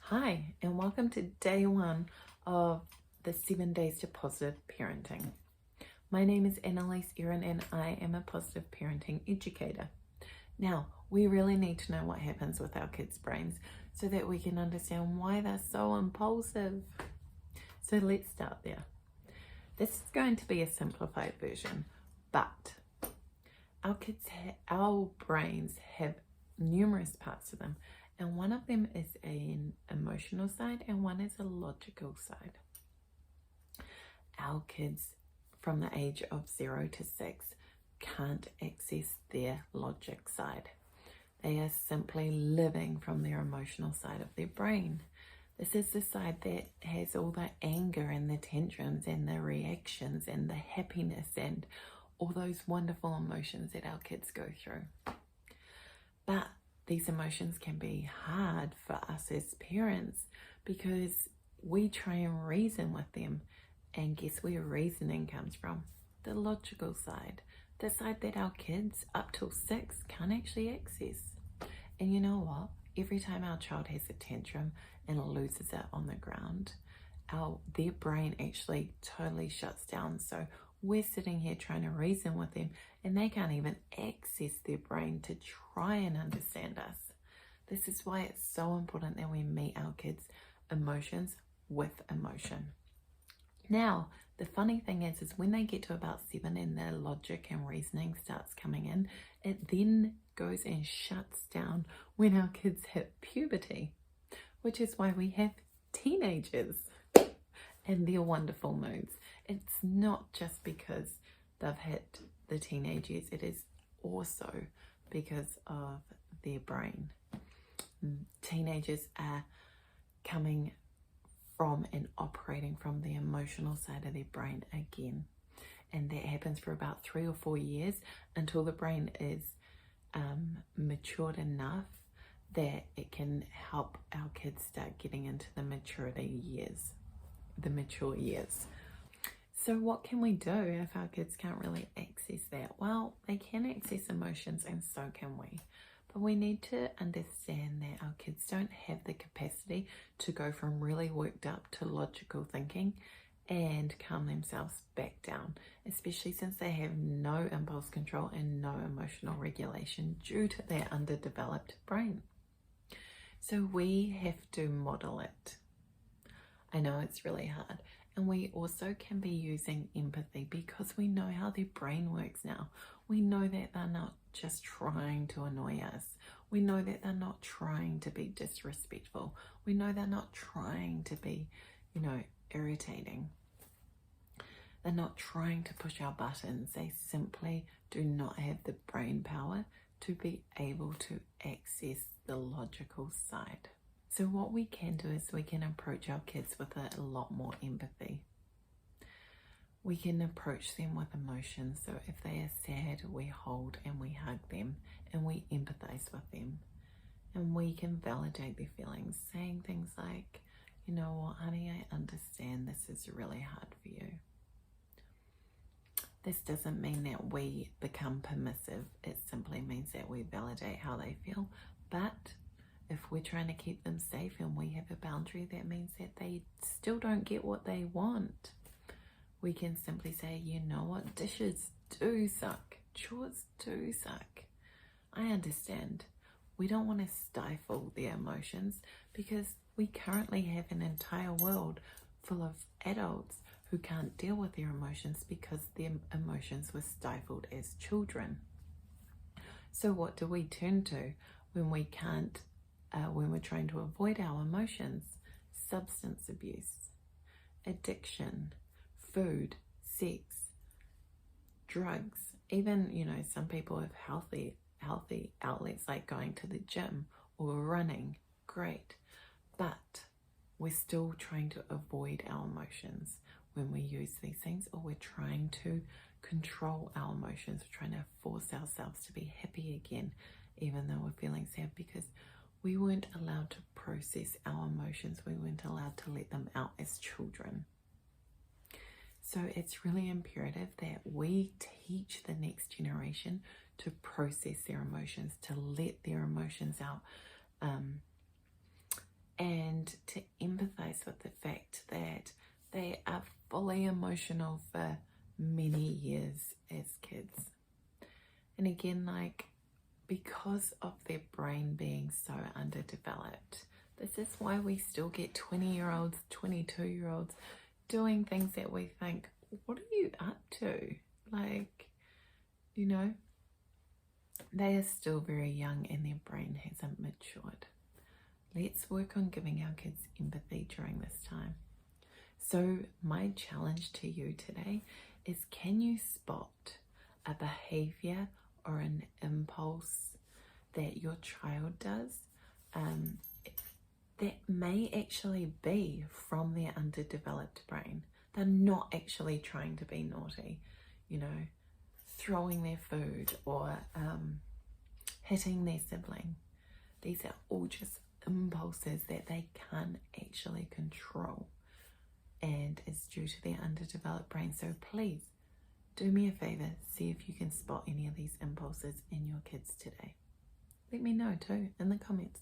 Hi, and welcome to day one of the 7 Days to Positive Parenting. My name is Annalise Erin and I am a positive parenting educator. Now, we really need to know what happens with our kids' brains so that we can understand why they're so impulsive. So let's start there. This is going to be a simplified version, but our brains have numerous parts to them. And one of them is an emotional side and one is a logical side. Our kids from the age of 0 to 6 can't access their logic side. They are simply living from their emotional side of their brain. This is the side that has all the anger and the tantrums and the reactions and the happiness and all those wonderful emotions that our kids go through. But these emotions can be hard for us as parents because we try and reason with them. And guess where reasoning comes from? The logical side. The side that our kids up till 6 can't actually access. And you know what? Every time our child has a tantrum and loses it on the ground, their brain actually totally shuts down. So we're sitting here trying to reason with them and they can't even access their brain to try and understand us. This is why it's so important that we meet our kids' emotions with emotion. Now, the funny thing is when they get to about 7 and their logic and reasoning starts coming in, it then goes and shuts down when our kids hit puberty, which is why we have teenagers and their wonderful moods. It's not just because they've hit the teenage years, it is also because of their brain. Teenagers are coming from and operating from the emotional side of their brain again. And that happens for about 3 or 4 years until the brain is matured enough that it can help our kids start getting into the mature years. So what can we do if our kids can't really access that? Well, they can access emotions and so can we. But we need to understand that our kids don't have the capacity to go from really worked up to logical thinking and calm themselves back down, especially since they have no impulse control and no emotional regulation due to their underdeveloped brain. So we have to model it. I know it's really hard. And we also can be using empathy because we know how their brain works now. We know that they're not just trying to annoy us. We know that they're not trying to be disrespectful. We know they're not trying to be, irritating. They're not trying to push our buttons. They simply do not have the brain power to be able to access the logical side. So what we can do is we can approach our kids with a lot more empathy. We can approach them with emotions. So if they are sad, we hold and we hug them and we empathize with them. And we can validate their feelings, saying things like, you know what, honey, I understand this is really hard for you. This doesn't mean that we become permissive. It simply means that we validate how they feel. But if we're trying to keep them safe and we have a boundary, that means that they still don't get what they want. We can simply say, you know what, dishes do suck. Chores do suck. I understand. We don't want to stifle their emotions because we currently have an entire world full of adults who can't deal with their emotions because their emotions were stifled as children. So what do we turn to when we can't when we're trying to avoid our emotions? Substance abuse, addiction, food, sex, drugs. Even, some people have healthy outlets like going to the gym or running. Great. But we're still trying to avoid our emotions when we use these things, or we're trying to control our emotions. We're trying to force ourselves to be happy again, even though we're feeling sad because we weren't allowed to process our emotions. We weren't allowed to let them out as children. So it's really imperative that we teach the next generation to process their emotions, to let their emotions out, and and to empathize with the fact that they are fully emotional for many years as kids. And again, like, because of their brain being so underdeveloped, this is why we still get 20-year-olds, 22-year-olds doing things that we think, what are you up to? Like, you know, they are still very young and their brain hasn't matured. Let's work on giving our kids empathy during this time. So my challenge to you today is, can you spot a behavior or an impulse that your child does that may actually be from their underdeveloped brain? They're not actually trying to be naughty, you know, throwing their food or hitting their sibling. These are all just impulses that they can't actually control, and it's due to their underdeveloped brain. So please do me a favor, see if you can spot any of these impulses in your kids today. Let me know too in the comments.